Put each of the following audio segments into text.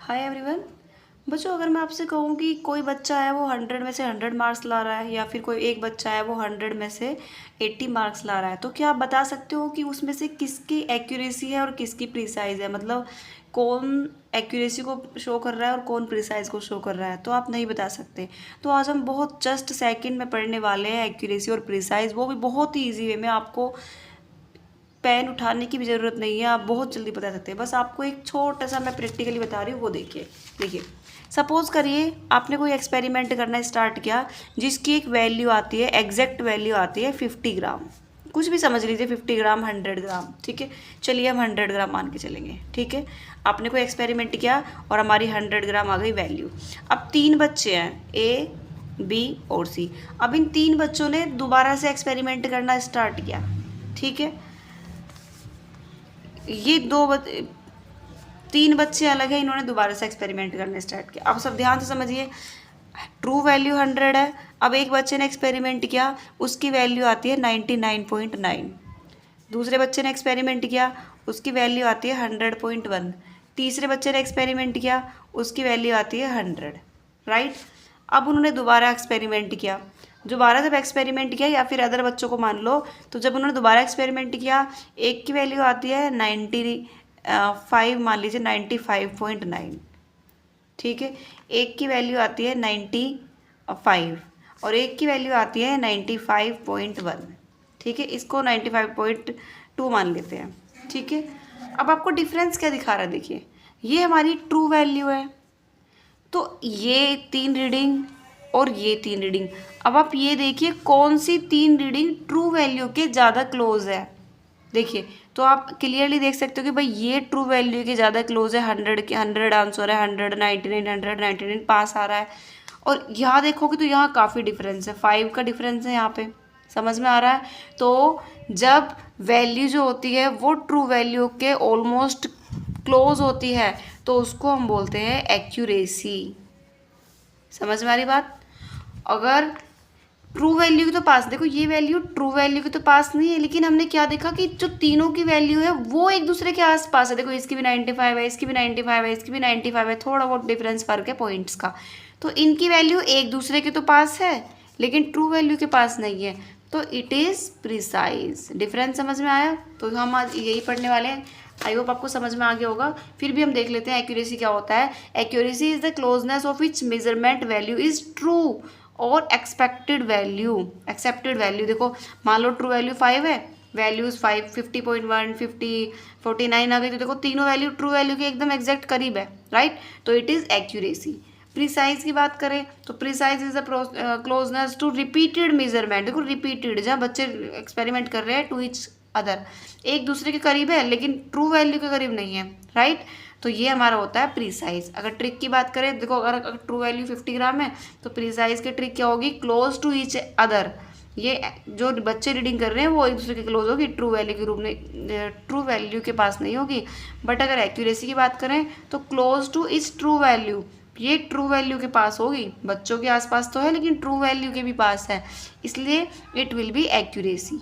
Hi everyone. बच्चों, अगर मैं आपसे कहूँ कि कोई बच्चा है वो 100 में से 100 मार्क्स ला रहा है या फिर कोई एक बच्चा है वो 100 में से 80 मार्क्स ला रहा है, तो क्या आप बता सकते हो कि उसमें से किसकी एक्यूरेसी है और किसकी प्रिसाइज है? मतलब कौन एक्यूरेसी को शो कर रहा है और कौन प्रिसाइज को शो कर रहा है? तो आप नहीं बता सकते। तो आज हम बहुत जस्ट सेकंड में पढ़ने वाले हैं एक्यूरेसी और प्रिसाइज, वो भी बहुत ही ईजी वे में। आपको पेन उठाने की भी ज़रूरत नहीं है, आप बहुत जल्दी बता सकते हैं। बस आपको एक छोटा सा मैं प्रैक्टिकली बता रही हूँ, वो देखिए। देखिए, सपोज़ करिए आपने कोई एक्सपेरिमेंट करना स्टार्ट किया जिसकी एक वैल्यू आती है, एग्जैक्ट वैल्यू आती है 50 ग्राम। कुछ भी समझ लीजिए, 50 ग्राम, 100 ग्राम, ठीक है। चलिए हम 100 ग्राम मान के चलेंगे, ठीक है। आपने कोई एक्सपेरिमेंट किया और हमारी 100 ग्राम आ गई वैल्यू। अब 3 बच्चे हैं, ए, बी और सी। अब इन 3 बच्चों ने दोबारा से एक्सपेरिमेंट करना स्टार्ट किया, ठीक है। ये 3 बच्चे अलग हैं, इन्होंने दोबारा से एक्सपेरिमेंट करना स्टार्ट किया। अब सब ध्यान से समझिए, ट्रू वैल्यू 100 है। अब एक बच्चे ने एक्सपेरिमेंट किया, उसकी वैल्यू आती है 99.9। दूसरे बच्चे ने एक्सपेरिमेंट किया, उसकी वैल्यू आती है 100.1। तीसरे बच्चे ने एक्सपेरिमेंट किया, उसकी वैल्यू आती है 100, राइट। अब उन्होंने दोबारा एक्सपेरिमेंट किया। दोबारा जब एक्सपेरिमेंट किया, या फिर अदर बच्चों को मान लो, तो जब उन्होंने दोबारा एक्सपेरिमेंट किया, एक की वैल्यू आती है 95, मान लीजिए 95.9, ठीक है। एक की वैल्यू आती है 95 और एक की वैल्यू आती है 95.1, ठीक है। इसको 95.2 मान लेते हैं, ठीक है। अब आपको डिफरेंस क्या दिखा रहा है? देखिए, ये हमारी ट्रू वैल्यू है, तो ये 3 रीडिंग और ये 3 रीडिंग। अब आप ये देखिए कौन सी 3 रीडिंग ट्रू वैल्यू के ज़्यादा क्लोज है। देखिए, तो आप क्लियरली देख सकते हो कि भाई ये ट्रू वैल्यू के ज़्यादा क्लोज है। 100 के 100 आंसर है, 199, 199 पास आ रहा है। और यहाँ देखोगे तो यहाँ काफ़ी डिफरेंस है, 5 का डिफरेंस है यहाँ पे। समझ में आ रहा है? तो जब वैल्यू जो होती है वो ट्रू वैल्यू के ऑलमोस्ट क्लोज होती है, तो उसको हम बोलते हैं एक्यूरेसी। समझ में आ रही बात? अगर ट्रू वैल्यू की तो पास, देखो ये वैल्यू ट्रू वैल्यू की तो पास नहीं है, लेकिन हमने क्या देखा कि जो तीनों की वैल्यू है वो एक दूसरे के आसपास है। देखो, इसकी भी 95 है, इसकी भी 95 है, इसकी भी 95 है, थोड़ा बहुत डिफरेंस फर्क है पॉइंट्स का। तो इनकी वैल्यू एक दूसरे के तो पास है, लेकिन ट्रू वैल्यू के पास नहीं है, तो इट इज़ प्रिसाइज। डिफरेंस समझ में आया? तो हम आज यही पढ़ने वाले हैं। आई होप आपको समझ में आ गया होगा। फिर भी हम देख लेते हैं एक्यूरेसी क्या होता है। Accuracy is the closeness of which measurement value is true और एक्सपेक्टेड वैल्यू। एक्सेप्टेड वैल्यू, देखो मान लो ट्रू वैल्यू 5 है, वैल्यूज 5, 50.1, 50, 49 आ गई, तो देखो तीनों वैल्यू ट्रू वैल्यू के एकदम एग्जैक्ट करीब है, राइट। तो इट इज़ एक्यूरेसी। प्रिसाइज की बात करें तो precise is the closeness to repeated measurement. देखो रिपीटेड, जहाँ बच्चे एक्सपेरिमेंट कर रहे हैं टू इच अदर, एक दूसरे के करीब है लेकिन ट्रू वैल्यू के करीब नहीं है, राइट। तो ये हमारा होता है प्रीसाइज। अगर ट्रिक की बात करें, देखो अगर ट्रू वैल्यू 50 ग्राम है, तो प्रीसाइज की ट्रिक क्या होगी? Close to each other. ये जो बच्चे रीडिंग कर रहे हैं वो एक दूसरे के क्लोज होगी, ट्रू वैल्यू के रूप में, ट्रू वैल्यू के पास नहीं होगी। बट अगर एक्यूरेसी की बात करें तो close two is true value, ये ट्रू वैल्यू के पास होगी। बच्चों के आसपास तो है लेकिन ट्रू वैल्यू के भी पास है, इसलिए इट विल बी एक्यूरेसी।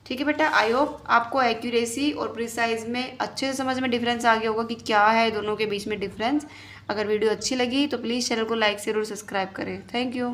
ठीक है बेटा, आई होप आपको एक्यूरेसी और प्रिसाइज में अच्छे से समझ में डिफरेंस आ गया होगा कि क्या है दोनों के बीच में डिफरेंस। अगर वीडियो अच्छी लगी तो प्लीज़ चैनल को लाइक शेयर और सब्सक्राइब करें। Thank you.